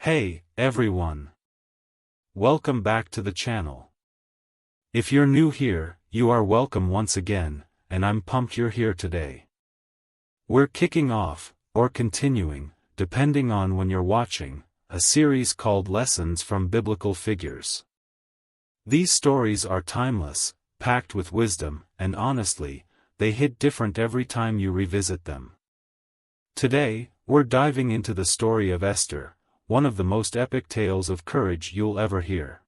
Hey, everyone. Welcome back to the channel. If you're new here, you are welcome once again, and I'm pumped you're here today. We're kicking off, or continuing, depending on when you're watching, a series called Lessons from Biblical Figures. These stories are timeless, packed with wisdom, and honestly, they hit different every time you revisit them. Today, we're diving into the story of Esther, one of the most epic tales of courage you'll ever hear.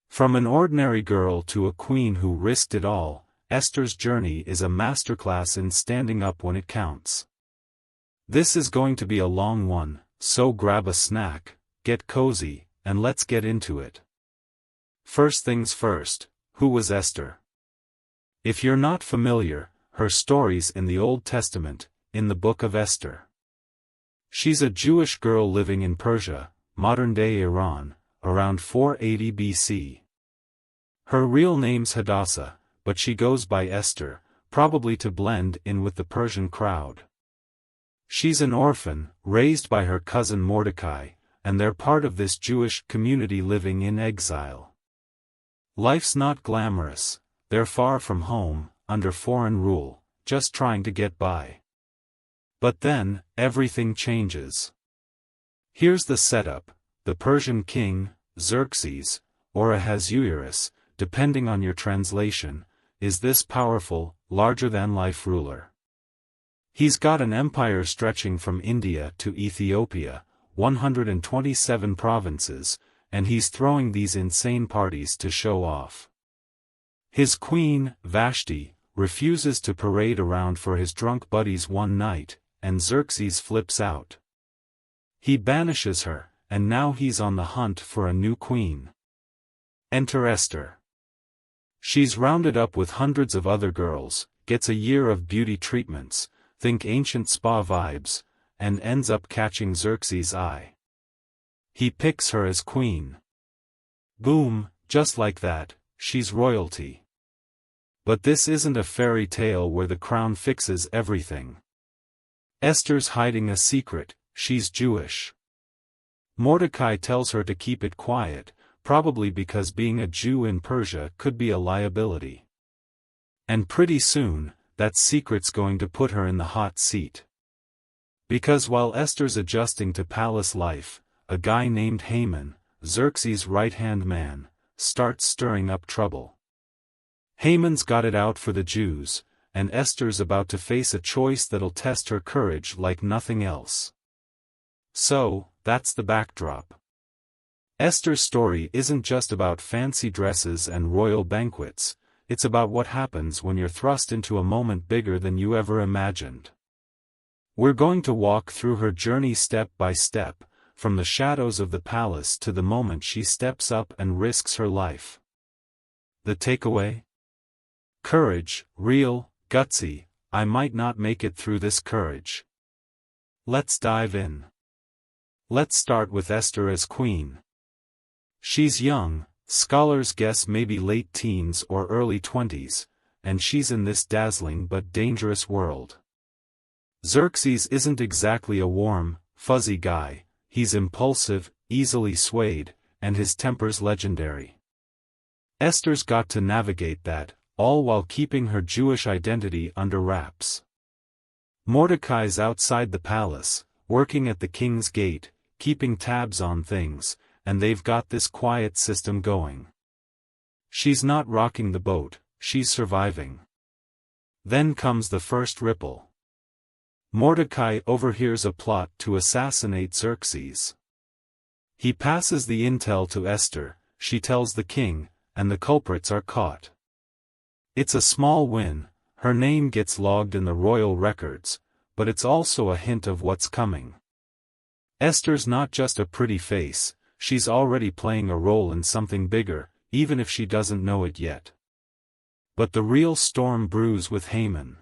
From an ordinary girl to a queen who risked it all, Esther's journey is a masterclass in standing up when it counts. This is going to be a long one, so grab a snack, get cozy, and let's get into it. First things first, who was Esther? If you're not familiar, her story's in the Old Testament, in the book of Esther. She's a Jewish girl living in Persia, modern-day Iran, around 480 BC. Her real name's Hadassah, but she goes by Esther, probably to blend in with the Persian crowd. She's an orphan, raised by her cousin Mordecai, and they're part of this Jewish community living in exile. Life's not glamorous, they're far from home, under foreign rule, just trying to get by. But then, everything changes. Here's the setup: the Persian king, Xerxes, or Ahasuerus, depending on your translation, is this powerful, larger-than-life ruler. He's got an empire stretching from India to Ethiopia, 127 provinces, and he's throwing these insane parties to show off. His queen, Vashti, refuses to parade around for his drunk buddies one night, and Xerxes flips out. He banishes her, and now he's on the hunt for a new queen. Enter Esther. She's rounded up with hundreds of other girls, gets a year of beauty treatments, think ancient spa vibes, and ends up catching Xerxes' eye. He picks her as queen. Boom, just like that, she's royalty. But this isn't a fairy tale where the crown fixes everything. Esther's hiding a secret: she's Jewish. Mordecai tells her to keep it quiet, probably because being a Jew in Persia could be a liability. And pretty soon, that secret's going to put her in the hot seat. Because while Esther's adjusting to palace life, a guy named Haman, Xerxes' right-hand man, starts stirring up trouble. Haman's got it out for the Jews, and Esther's about to face a choice that'll test her courage like nothing else. So, that's the backdrop. Esther's story isn't just about fancy dresses and royal banquets, it's about what happens when you're thrust into a moment bigger than you ever imagined. We're going to walk through her journey step by step, from the shadows of the palace to the moment she steps up and risks her life. The takeaway? Courage, real, gutsy. I might not make it through this courage. Let's dive in. Let's start with Esther as queen. She's young, scholars guess maybe late teens or early 20s, and she's in this dazzling but dangerous world. Xerxes isn't exactly a warm, fuzzy guy, he's impulsive, easily swayed, and his temper's legendary. Esther's got to navigate that, all while keeping her Jewish identity under wraps. Mordecai's outside the palace, working at the king's gate, keeping tabs on things, and they've got this quiet system going. She's not rocking the boat, she's surviving. Then comes the first ripple. Mordecai overhears a plot to assassinate Xerxes. He passes the intel to Esther, she tells the king, and the culprits are caught. It's a small win, her name gets logged in the royal records, but it's also a hint of what's coming. Esther's not just a pretty face, she's already playing a role in something bigger, even if she doesn't know it yet. But the real storm brews with Haman.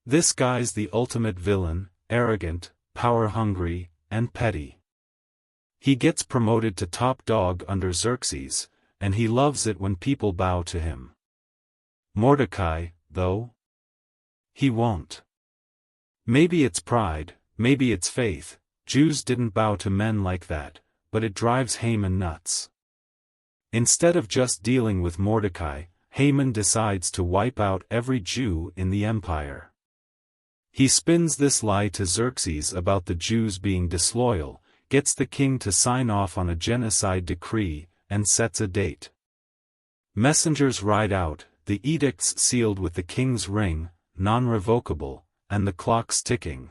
This guy's the ultimate villain, arrogant, power-hungry, and petty. He gets promoted to top dog under Xerxes, and he loves it when people bow to him. Mordecai, though? He won't. Maybe it's pride, maybe it's faith, Jews didn't bow to men like that, but it drives Haman nuts. Instead of just dealing with Mordecai, Haman decides to wipe out every Jew in the empire. He spins this lie to Xerxes about the Jews being disloyal, gets the king to sign off on a genocide decree, and sets a date. Messengers ride out, the edicts sealed with the king's ring, non-revocable, and the clock's ticking.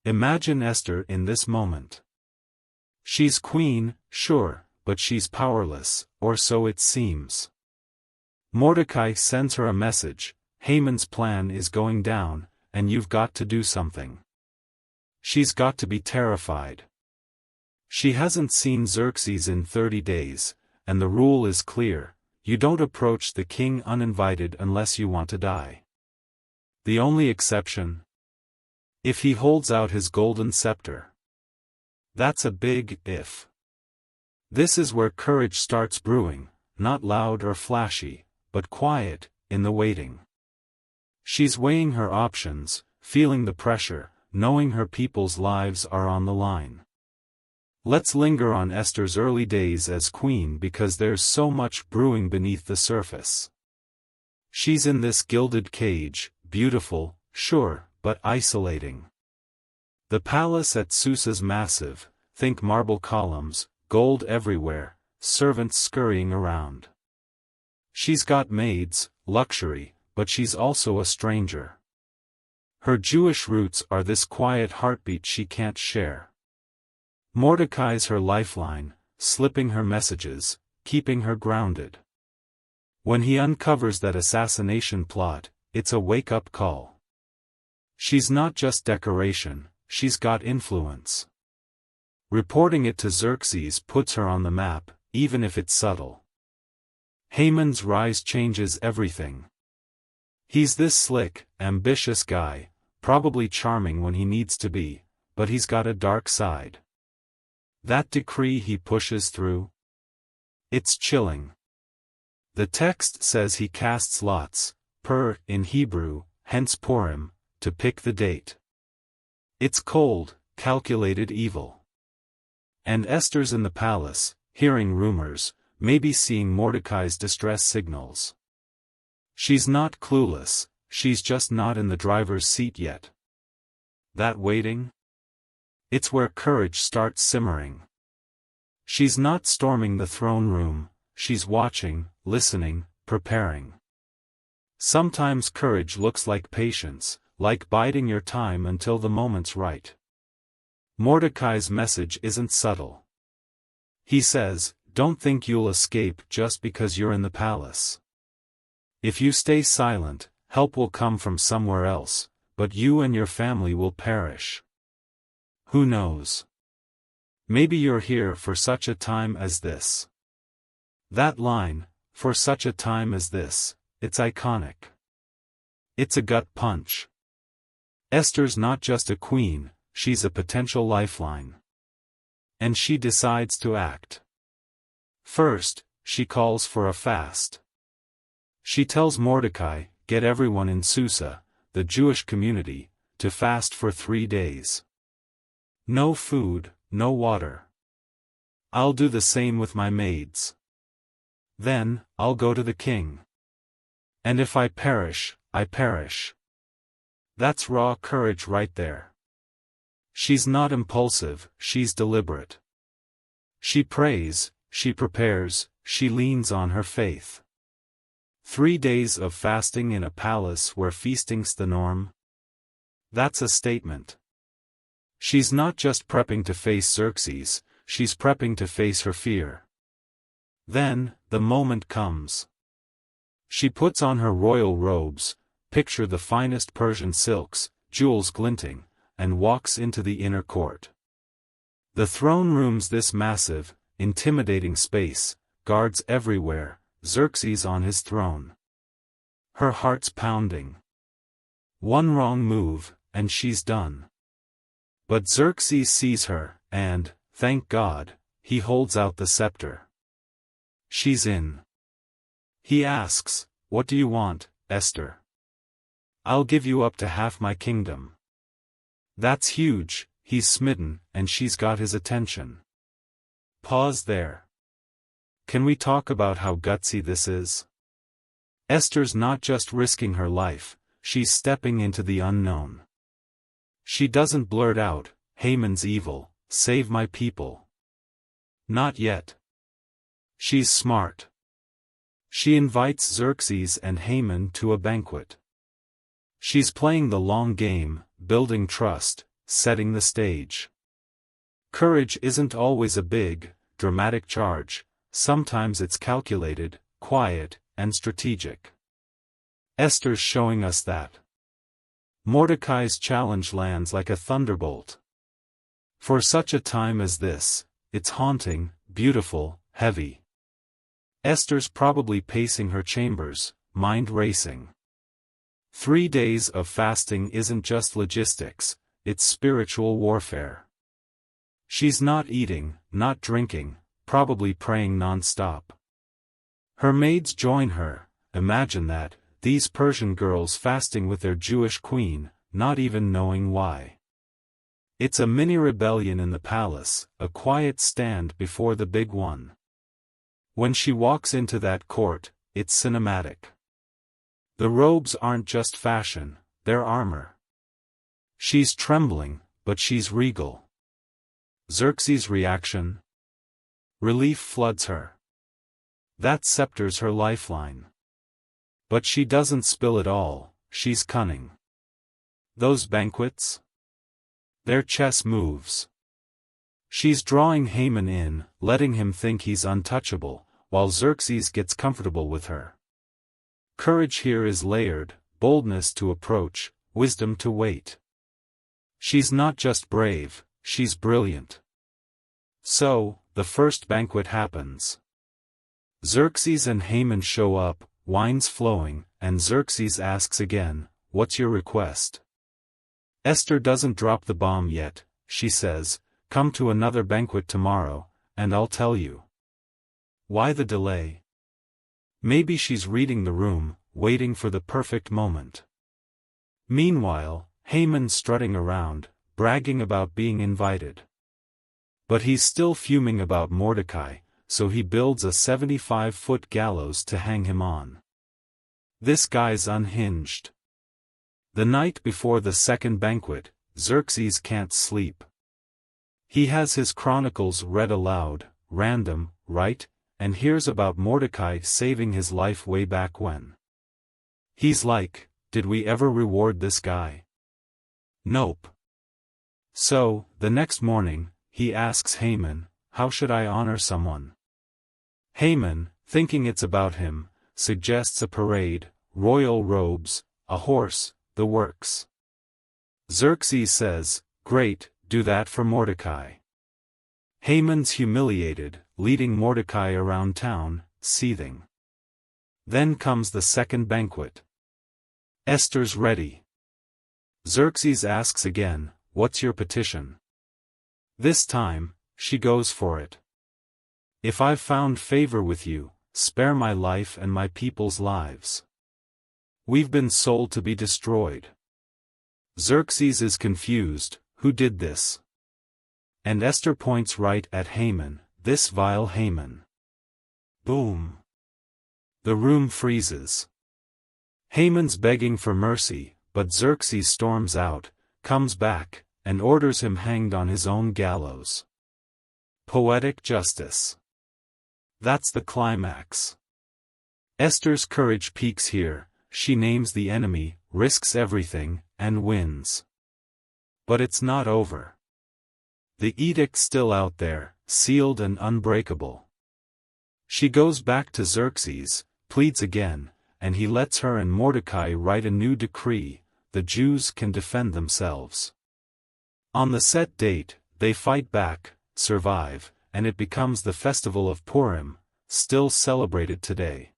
Imagine Esther in this moment. She's queen, sure, but she's powerless, or so it seems. Mordecai sends her a message: Haman's plan is going down, and you've got to do something. She's got to be terrified. She hasn't seen Xerxes in 30 days, and the rule is clear: you don't approach the king uninvited unless you want to die. The only exception? If he holds out his golden scepter. That's a big if. This is where courage starts brewing, not loud or flashy, but quiet, in the waiting. She's weighing her options, feeling the pressure, knowing her people's lives are on the line. Let's linger on Esther's early days as queen because there's so much brewing beneath the surface. She's in this gilded cage, beautiful, sure, but isolating. The palace at Susa's massive, think marble columns, gold everywhere, servants scurrying around. She's got maids, luxury, but she's also a stranger. Her Jewish roots are this quiet heartbeat she can't share. Mordecai's her lifeline, slipping her messages, keeping her grounded. When he uncovers that assassination plot, it's a wake-up call. She's not just decoration, she's got influence. Reporting it to Xerxes puts her on the map, even if it's subtle. Haman's rise changes everything. He's this slick, ambitious guy, probably charming when he needs to be, but he's got a dark side. That decree he pushes through? It's chilling. The text says he casts lots, in Hebrew, hence Purim, to pick the date. It's cold, calculated evil. And Esther's in the palace, hearing rumors, maybe seeing Mordecai's distress signals. She's not clueless, she's just not in the driver's seat yet. That waiting? It's where courage starts simmering. She's not storming the throne room, she's watching, listening, preparing. Sometimes courage looks like patience, like biding your time until the moment's right. Mordecai's message isn't subtle. He says, don't think you'll escape just because you're in the palace. If you stay silent, help will come from somewhere else, but you and your family will perish. Who knows? Maybe you're here for such a time as this. That line, for such a time as this, it's iconic. It's a gut punch. Esther's not just a queen, she's a potential lifeline. And she decides to act. First, she calls for a fast. She tells Mordecai, get everyone in Susa, the Jewish community, to fast for 3 days. No food, no water. I'll do the same with my maids. Then, I'll go to the king. And if I perish, I perish. That's raw courage right there. She's not impulsive, she's deliberate. She prays, she prepares, she leans on her faith. 3 days of fasting in a palace where feasting's the norm? That's a statement. She's not just prepping to face Xerxes, she's prepping to face her fear. Then, the moment comes. She puts on her royal robes, picture the finest Persian silks, jewels glinting, and walks into the inner court. The throne room's this massive, intimidating space, guards everywhere, Xerxes on his throne. Her heart's pounding. One wrong move, and she's done. But Xerxes sees her, and, thank God, he holds out the scepter. She's in. He asks, what do you want, Esther? I'll give you up to half my kingdom. That's huge, he's smitten, and she's got his attention. Pause there. Can we talk about how gutsy this is? Esther's not just risking her life, she's stepping into the unknown. She doesn't blurt out, "Haman's evil, save my people." Not yet. She's smart. She invites Xerxes and Haman to a banquet. She's playing the long game, building trust, setting the stage. Courage isn't always a big, dramatic charge, sometimes it's calculated, quiet, and strategic. Esther's showing us that. Mordecai's challenge lands like a thunderbolt. For such a time as this, it's haunting, beautiful, heavy. Esther's probably pacing her chambers, mind racing. 3 days of fasting isn't just logistics, it's spiritual warfare. She's not eating, not drinking, probably praying non-stop. Her maids join her. Imagine that, these Persian girls fasting with their Jewish queen, not even knowing why. It's a mini rebellion in the palace, a quiet stand before the big one. When she walks into that court, it's cinematic. The robes aren't just fashion, they're armor. She's trembling, but she's regal. Xerxes' reaction? Relief floods her. That scepter's her lifeline. But she doesn't spill it all, she's cunning. Those banquets? They're chess moves. She's drawing Haman in, letting him think he's untouchable, while Xerxes gets comfortable with her. Courage here is layered, boldness to approach, wisdom to wait. She's not just brave, she's brilliant. So, the first banquet happens. Xerxes and Haman show up, wine's flowing, and Xerxes asks again, "What's your request?" Esther doesn't drop the bomb yet, she says, "Come to another banquet tomorrow, and I'll tell you." Why the delay? Maybe she's reading the room, waiting for the perfect moment. Meanwhile, Haman's strutting around, bragging about being invited. But he's still fuming about Mordecai, so he builds a 75-foot gallows to hang him on. This guy's unhinged. The night before the second banquet, Xerxes can't sleep. He has his chronicles read aloud, random, right, and hears about Mordecai saving his life way back when. He's like, did we ever reward this guy? Nope. So, the next morning, he asks Haman, "How should I honor someone?" Haman, thinking it's about him, suggests a parade, royal robes, a horse, the works. Xerxes says, "Great, do that for Mordecai." Haman's humiliated, leading Mordecai around town, seething. Then comes the second banquet. Esther's ready. Xerxes asks again, "What's your petition?" This time, she goes for it. "If I've found favor with you, spare my life and my people's lives. We've been sold to be destroyed." Xerxes is confused, who did this? And Esther points right at Haman, this vile Haman. Boom. The room freezes. Haman's begging for mercy, but Xerxes storms out, comes back, and orders him hanged on his own gallows. Poetic justice. That's the climax. Esther's courage peaks here, she names the enemy, risks everything, and wins. But it's not over. The edict's still out there, sealed and unbreakable. She goes back to Xerxes, pleads again, and he lets her and Mordecai write a new decree: the Jews can defend themselves. On the set date, they fight back, survive, and it becomes the festival of Purim, still celebrated today.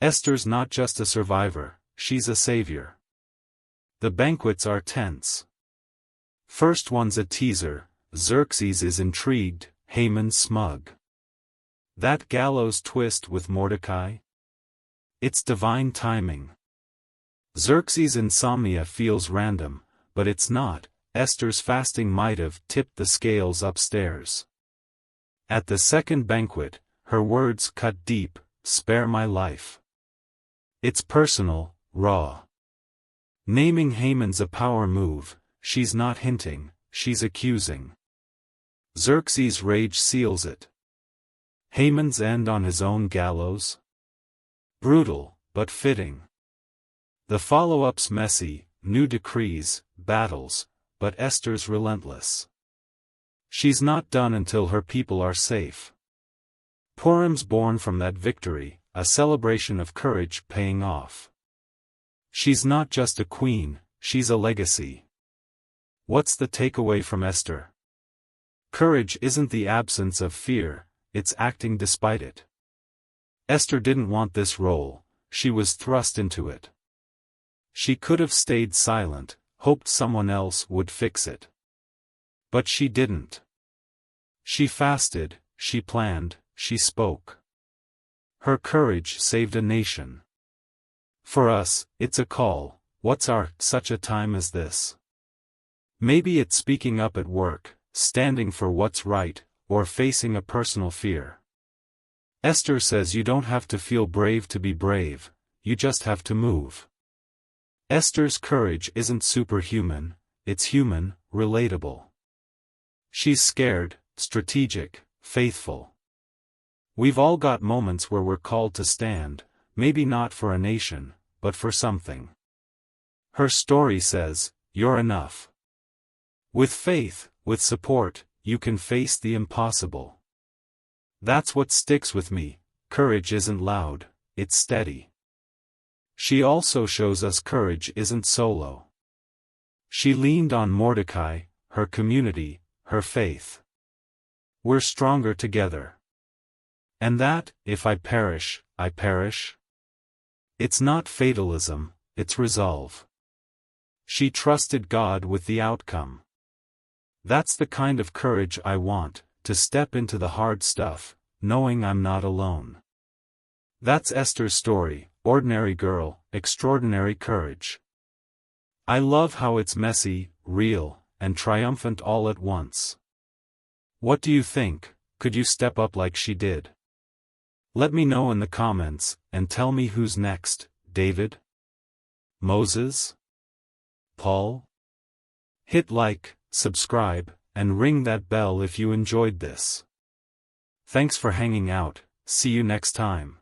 Esther's not just a survivor, she's a savior. The banquets are tense. First one's a teaser, Xerxes is intrigued, Haman smug. That gallows twist with Mordecai? It's divine timing. Xerxes' insomnia feels random, but it's not. Esther's fasting might have tipped the scales upstairs. At the second banquet, her words cut deep, "Spare my life." It's personal, raw. Naming Haman's a power move, she's not hinting, she's accusing. Xerxes' rage seals it. Haman's end on his own gallows? Brutal, but fitting. The follow-up's messy, new decrees, battles, but Esther's relentless. She's not done until her people are safe. Purim's born from that victory, a celebration of courage paying off. She's not just a queen, she's a legacy. What's the takeaway from Esther? Courage isn't the absence of fear, it's acting despite it. Esther didn't want this role, she was thrust into it. She could have stayed silent, hoped someone else would fix it. But she didn't. She fasted, she planned, she spoke. Her courage saved a nation. For us, it's a call. What's our such a time as this? Maybe it's speaking up at work, standing for what's right, or facing a personal fear. Esther says you don't have to feel brave to be brave, you just have to move. Esther's courage isn't superhuman, it's human, relatable. She's scared, strategic, faithful. We've all got moments where we're called to stand, maybe not for a nation, but for something. Her story says, you're enough. With faith, with support, you can face the impossible. That's what sticks with me. Courage isn't loud, it's steady. She also shows us courage isn't solo. She leaned on Mordecai, her community, her faith. We're stronger together. And that, if I perish, I perish. It's not fatalism, it's resolve. She trusted God with the outcome. That's the kind of courage I want, to step into the hard stuff, knowing I'm not alone. That's Esther's story, ordinary girl, extraordinary courage. I love how it's messy, real, and triumphant all at once. What do you think? Could you step up like she did? Let me know in the comments, and tell me who's next, David? Moses? Paul? Hit like, subscribe, and ring that bell if you enjoyed this. Thanks for hanging out, see you next time.